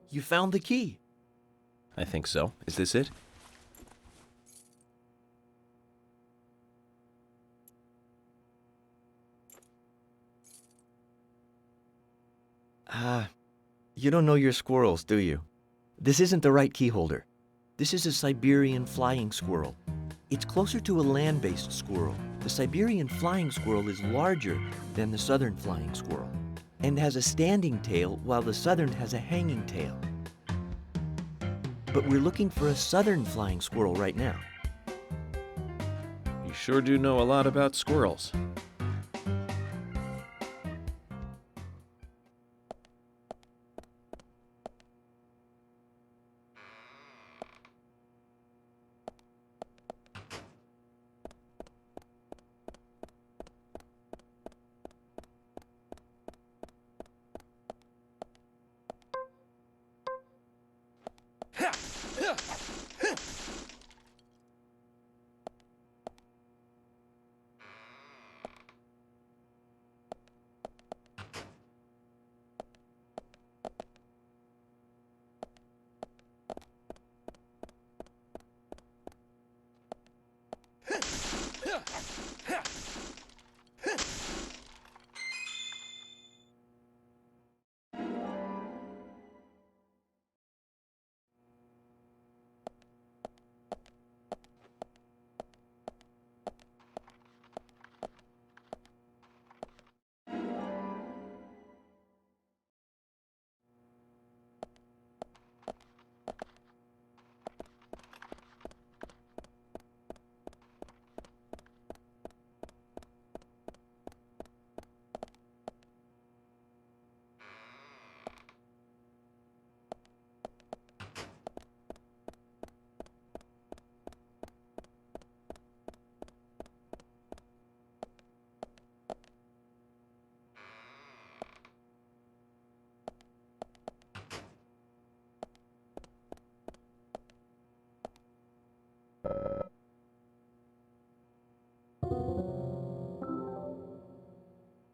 You found the key. I think so. Is this it? You don't know your squirrels, do you? This isn't the right key holder. This is a Siberian flying squirrel. It's closer to a land-based squirrel. The Siberian flying squirrel is larger than the southern flying squirrel and has a standing tail while the southern has a hanging tail. But we're looking for a southern flying squirrel right now. You sure do know a lot about squirrels.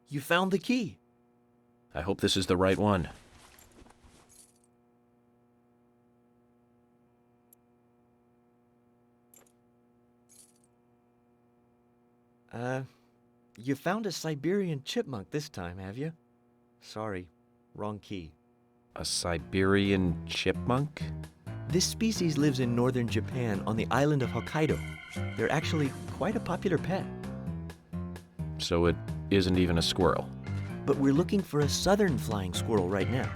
You found the key. I hope this is the right one. You found a Siberian chipmunk this time, have you? Sorry, wrong key. A Siberian chipmunk? This species lives in northern Japan on the island of Hokkaido. They're actually quite a popular pet. So it isn't even a squirrel. But we're looking for a southern flying squirrel right now.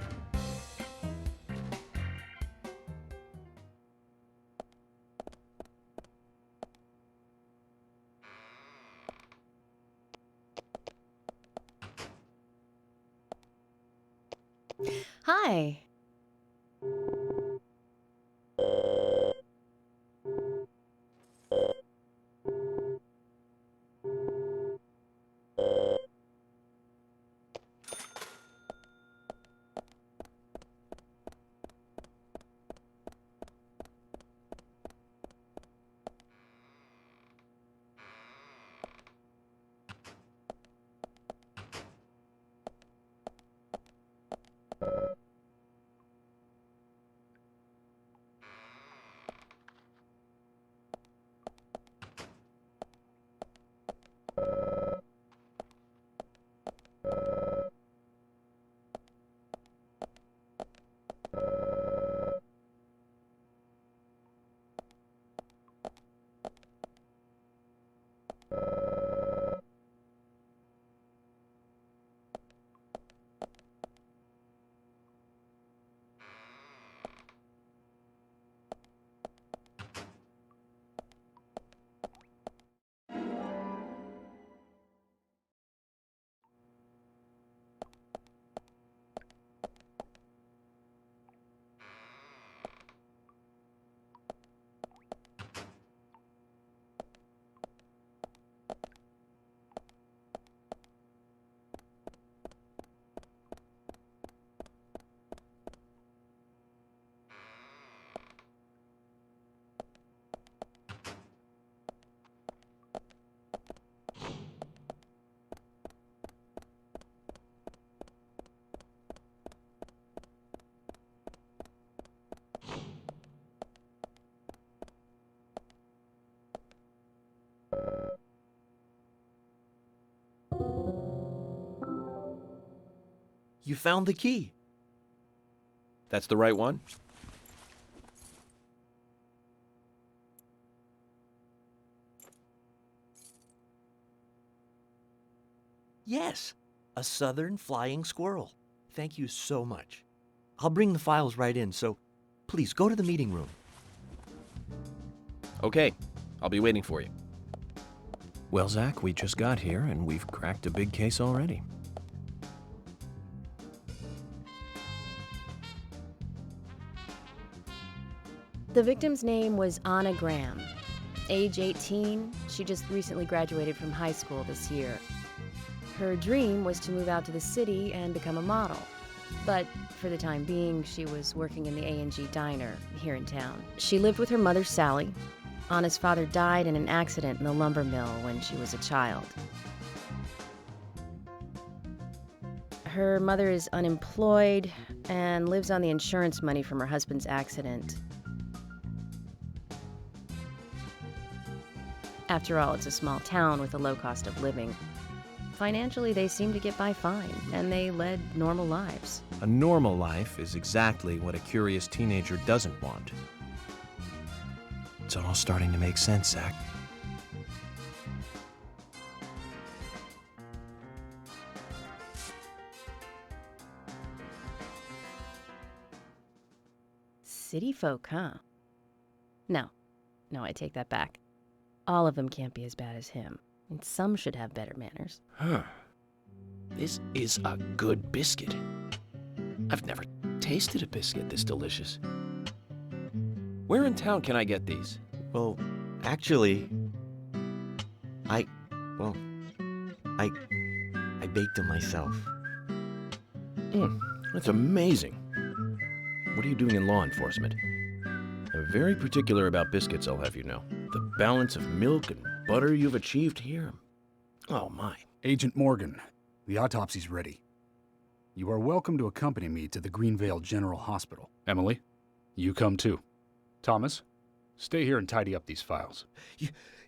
Hi. You found the key. That's the right one? Yes, a southern flying squirrel. Thank you so much. I'll bring the files right in, so please go to the meeting room. Okay, I'll be waiting for you. Well, Zach, we just got here and we've cracked a big case already. The victim's name was Anna Graham. Age 18, she just recently graduated from high school this year. Her dream was to move out to the city and become a model. But for the time being, she was working in the A&G diner here in town. She lived with her mother, Sally. Anna's father died in an accident in the lumber mill when she was a child. Her mother is unemployed and lives on the insurance money from her husband's accident. After all, it's a small town with a low cost of living. Financially, they seemed to get by fine, and they led normal lives. A normal life is exactly what a curious teenager doesn't want. It's all starting to make sense, Zach. City folk, huh? No, I take that back. All of them can't be as bad as him, and some should have better manners. Huh. This is a good biscuit. I've never tasted a biscuit this delicious. Where in town can I get these? Well, actually, I baked them myself. That's amazing. What are you doing in law enforcement? I'm very particular about biscuits, I'll have you know. The balance of milk and butter you've achieved here. Oh, my. Agent Morgan, the autopsy's ready. You are welcome to accompany me to the Greenvale General Hospital. Emily, you come too. Thomas, stay here and tidy up these files.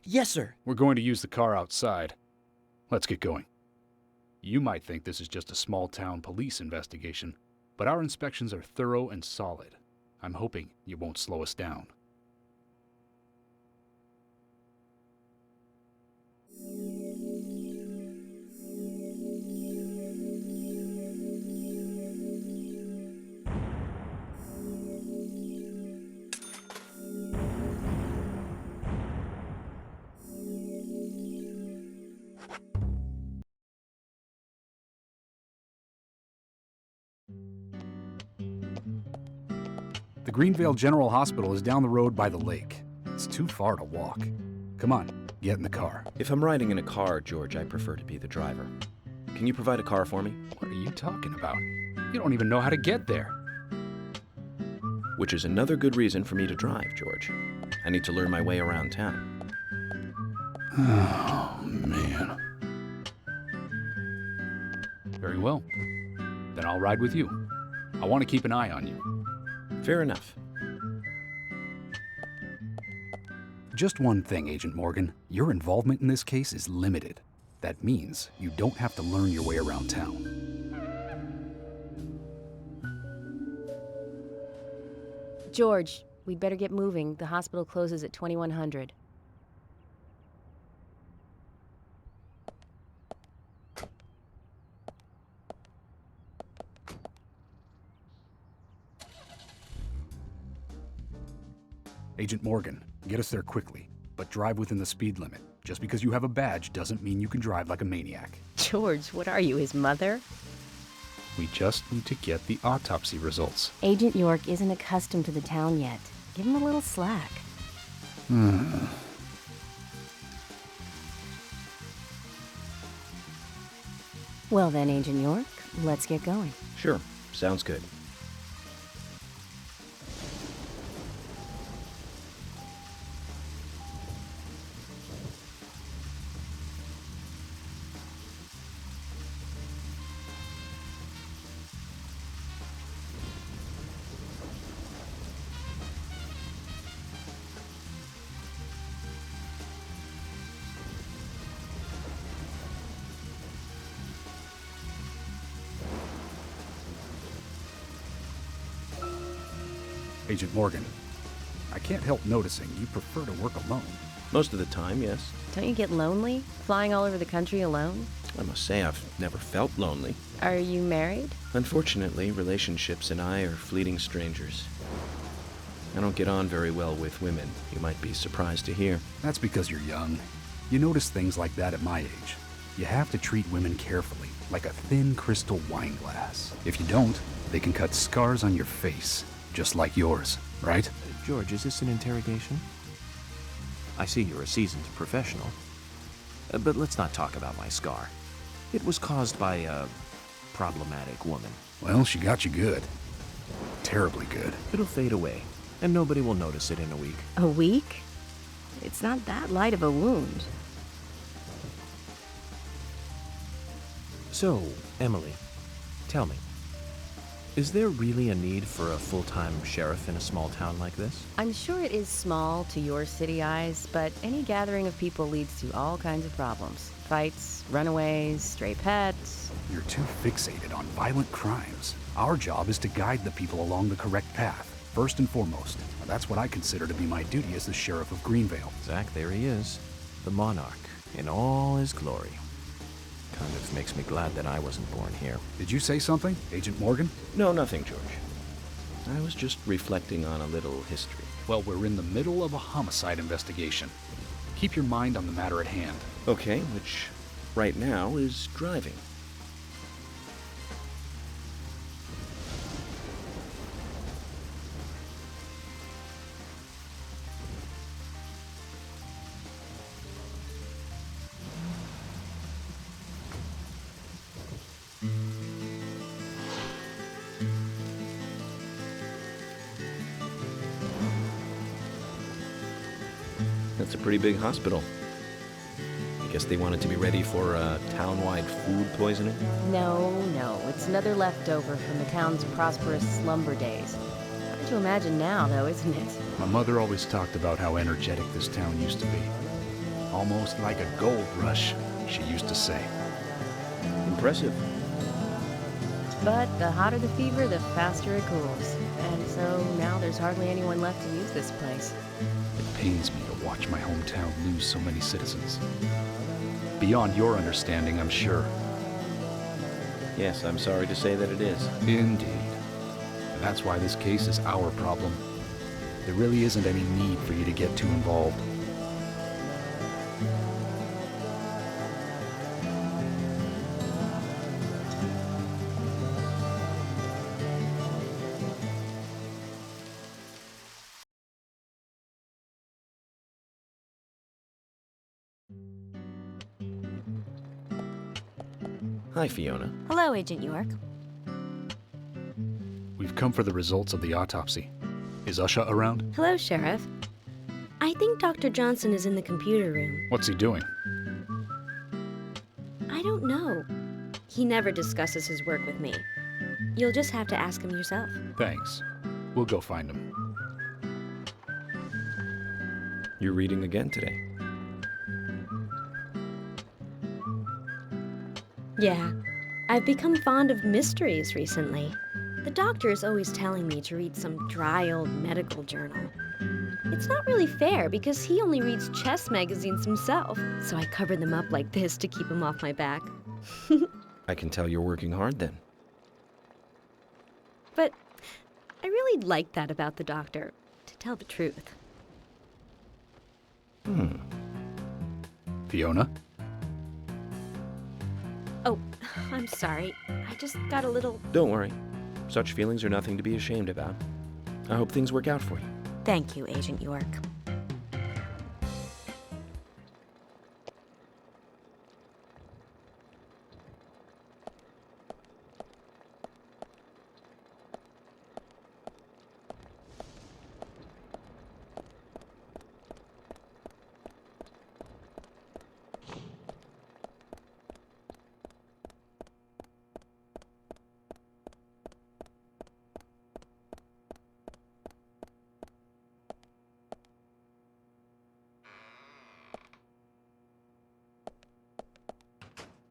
Yes, sir. We're going to use the car outside. Let's get going. You might think this is just a small-town police investigation, but our inspections are thorough and solid. I'm hoping you won't slow us down. The Greenvale General Hospital is down the road by the lake. It's too far to walk. Come on, get in the car. If I'm riding in a car, George, I prefer to be the driver. Can you provide a car for me? What are you talking about? You don't even know how to get there. Which is another good reason for me to drive, George. I need to learn my way around town. Oh, man. Very well. Then I'll ride with you. I want to keep an eye on you. Fair enough. Just one thing, Agent Morgan. Your involvement in this case is limited. That means you don't have to learn your way around town. George, we'd better get moving. The hospital closes at 2100. Agent Morgan, get us there quickly, but drive within the speed limit. Just because you have a badge doesn't mean you can drive like a maniac. George, what are you, his mother? We just need to get the autopsy results. Agent York isn't accustomed to the town yet. Give him a little slack. Well then, Agent York, let's get going. Sure, sounds good. Agent Morgan, I can't help noticing you prefer to work alone. Most of the time, yes. Don't you get lonely, flying all over the country alone? I must say I've never felt lonely. Are you married? Unfortunately, relationships and I are fleeting strangers. I don't get on very well with women, you might be surprised to hear. That's because you're young. You notice things like that at my age. You have to treat women carefully, like a thin crystal wine glass. If you don't, they can cut scars on your face, just like yours, right? George, is this an interrogation? I see you're a seasoned professional. But let's not talk about my scar. It was caused by a problematic woman. Well, she got you good. Terribly good. It'll fade away, and nobody will notice it in a week. A week? It's not that light of a wound. So, Emily, tell me, is there really a need for a full-time sheriff in a small town like this? I'm sure it is small to your city eyes, but any gathering of people leads to all kinds of problems. Fights, runaways, stray pets. You're too fixated on violent crimes. Our job is to guide the people along the correct path, first and foremost. That's what I consider to be my duty as the sheriff of Greenvale. Zach, there he is, the monarch, in all his glory. Kind of makes me glad that I wasn't born here. Did you say something, Agent Morgan? No, nothing, George. I was just reflecting on a little history. Well, we're in the middle of a homicide investigation. Keep your mind on the matter at hand. Okay, which right now is driving. That's a pretty big hospital. I guess they wanted to be ready for town-wide food poisoning? No, it's another leftover from the town's prosperous slumber days. Hard to imagine now, though, isn't it? My mother always talked about how energetic this town used to be. Almost like a gold rush, she used to say. Impressive. But the hotter the fever, the faster it cools. And so now there's hardly anyone left to use this place. It pains me to watch my hometown lose so many citizens. Beyond your understanding, I'm sure. Yes, I'm sorry to say that it is. Indeed. And that's why this case is our problem. There really isn't any need for you to get too involved. Hi, Fiona. Hello, Agent York. We've come for the results of the autopsy. Is Usha around? Hello, Sheriff. I think Dr. Johnson is in the computer room. What's he doing? I don't know. He never discusses his work with me. You'll just have to ask him yourself. Thanks. We'll go find him. You're reading again today. Yeah, I've become fond of mysteries recently. The doctor is always telling me to read some dry old medical journal. It's not really fair because he only reads chess magazines himself, so I cover them up like this to keep him off my back. I can tell you're working hard then. But I really like that about the doctor, to tell the truth. Fiona? Oh, I'm sorry. I just got a little... Don't worry. Such feelings are nothing to be ashamed about. I hope things work out for you. Thank you, Agent York.